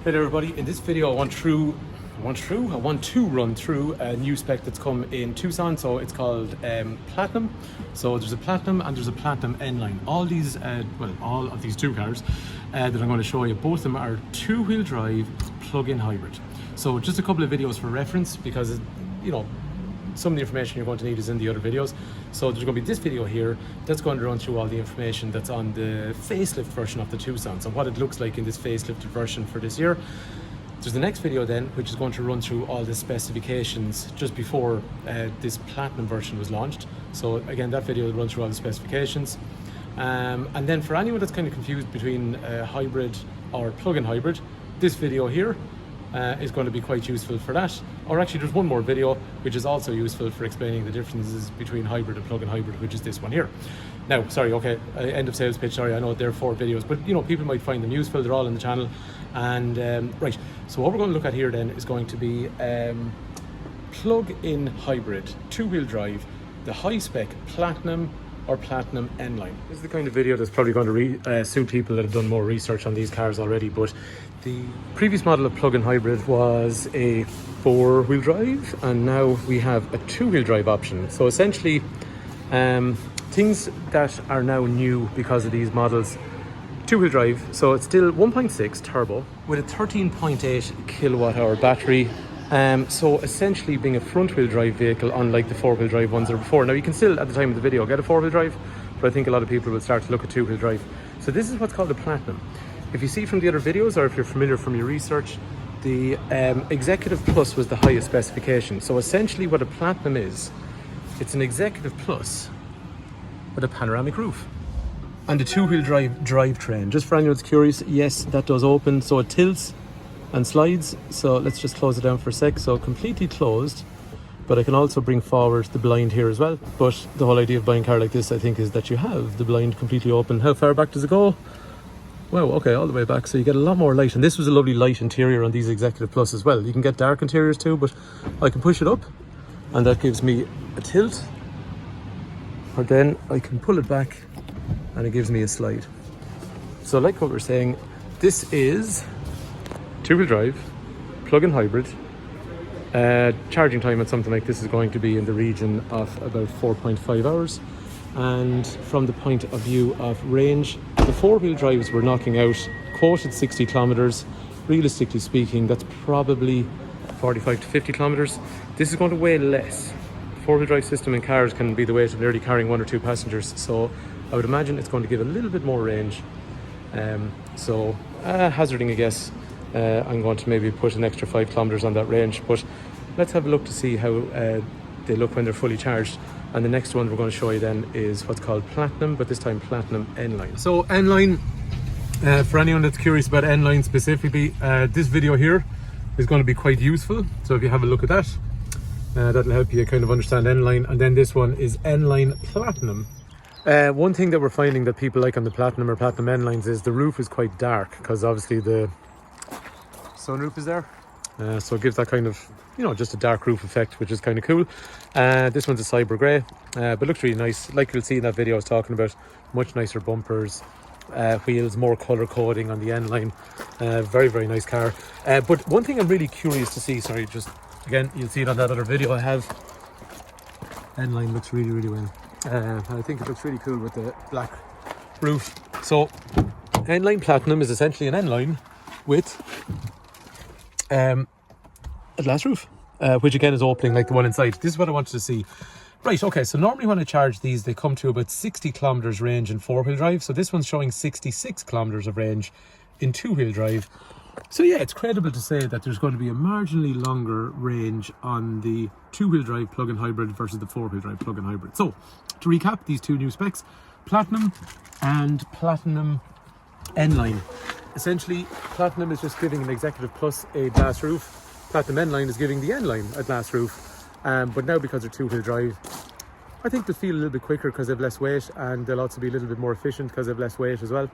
Hey there everybody, in this video I want to run through a new spec that's come in Tucson. So it's called Platinum. So there's a Platinum and there's a Platinum NLine. All of these two cars that I'm going to show you, both of them are two-wheel drive plug-in hybrid. So just a couple of videos for reference, because some of the information you're going to need is in the other videos. So there's going to be this video here that's going to run through all the information that's on the facelift version of the Tucson, so what it looks like in this facelifted version for this year. There's the next video then, which is going to run through all the specifications just before this Platinum version was launched. So again, that video will run through all the specifications. And then for anyone that's kind of confused between hybrid or plug-in hybrid, this video here is going to be quite useful for that. Or actually, there's one more video which is also useful for explaining the differences between hybrid and plug-in hybrid, which is this one here. Now, sorry, okay, end of sales pitch, sorry, I know there are 4 videos, but people might find them useful, they're all on the channel. And right, so what we're going to look at here then is going to be plug-in hybrid, two-wheel drive, the high-spec Platinum or Platinum NLine. This is the kind of video that's probably going to suit people that have done more research on these cars already, but the previous model of plug-in hybrid was a 4-wheel drive, and now we have a 2-wheel drive option. So essentially, things that are now new because of these models: 2-wheel drive, so it's still 1.6 turbo with a 13.8 kilowatt hour battery. So essentially being a front-wheel drive vehicle, unlike the 4-wheel drive ones that were before. Now you can still, at the time of the video, get a 4-wheel drive, but I think a lot of people will start to look at 2-wheel drive. So this is what's called a Platinum. If you see from the other videos, or if you're familiar from your research, the Executive Plus was the highest specification. So essentially what a Platinum is, it's an Executive Plus with a panoramic roof and a 2-wheel drive drivetrain. Just for anyone that's curious, yes, that does open, so it tilts and slides. So let's just close it down for a sec. So completely closed, but I can also bring forward the blind here as well. But the whole idea of buying a car like this, I think, is that you have the blind completely open. How far back does it go? Wow, okay, all the way back, so you get a lot more light. And this was a lovely light interior on these Executive Plus as well. You can get dark interiors too, but I can push it up and that gives me a tilt, or then I can pull it back and it gives me a slide. So like what we're saying, this is 2-wheel drive, plug-in hybrid. Charging time at something like this is going to be in the region of about 4.5 hours. And from the point of view of range, the 4-wheel drives were knocking out quoted 60 kilometers. Realistically speaking, that's probably 45 to 50 kilometers. This is going to weigh less. The 4-wheel drive system in cars can be the weight of nearly carrying 1 or 2 passengers. So I would imagine it's going to give a little bit more range. Hazarding a guess, I'm going to maybe put an extra 5 kilometers on that range. But let's have a look to see how they look when they're fully charged. And the next one we're going to show you then is what's called Platinum, but this time Platinum NLine. So NLine, for anyone that's curious about NLine specifically, this video here is going to be quite useful. So if you have a look at that, that'll help you kind of understand NLine. And then this one is NLine Platinum. One thing that we're finding that people like on the Platinum or Platinum NLines is the roof is quite dark, because obviously the sunroof is there. So it gives that kind of, just a dark roof effect, which is kind of cool. This one's a cyber grey, but looks really nice. Like you'll see in that video I was talking about, much nicer bumpers, wheels, more colour coding on the NLine. Very, very nice car. But one thing I'm really curious to see, sorry, just again, you'll see it on that other video I have. NLine looks really, really well. I think it looks really cool with the black roof. So NLine Platinum is essentially an NLine with a glass roof, which again is opening like the one inside. This is what I wanted to see. Right, okay, so normally when I charge these, they come to about 60 kilometers range in 4-wheel drive. So this one's showing 66 kilometers of range in 2-wheel drive. So yeah, it's credible to say that there's going to be a marginally longer range on the 2-wheel drive plug-in hybrid versus the 4-wheel drive plug-in hybrid. So to recap, these two new specs, Platinum and Platinum NLine. Essentially, Platinum is just giving an Executive Plus a glass roof. Platinum NLine is giving the NLine a glass roof. But now, because they're 2-wheel drive, I think they'll feel a little bit quicker because they've less weight, and they'll also be a little bit more efficient because they've less weight as well.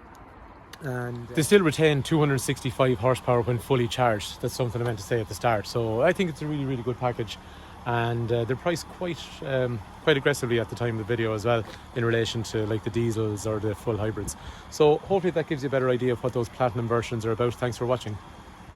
And they still retain 265 horsepower when fully charged. That's something I meant to say at the start. So I think it's a really, really good package. And they're priced quite aggressively at the time of the video as well, in relation to like the diesels or the full hybrids. So hopefully that gives you a better idea of what those Platinum versions are about. Thanks for watching.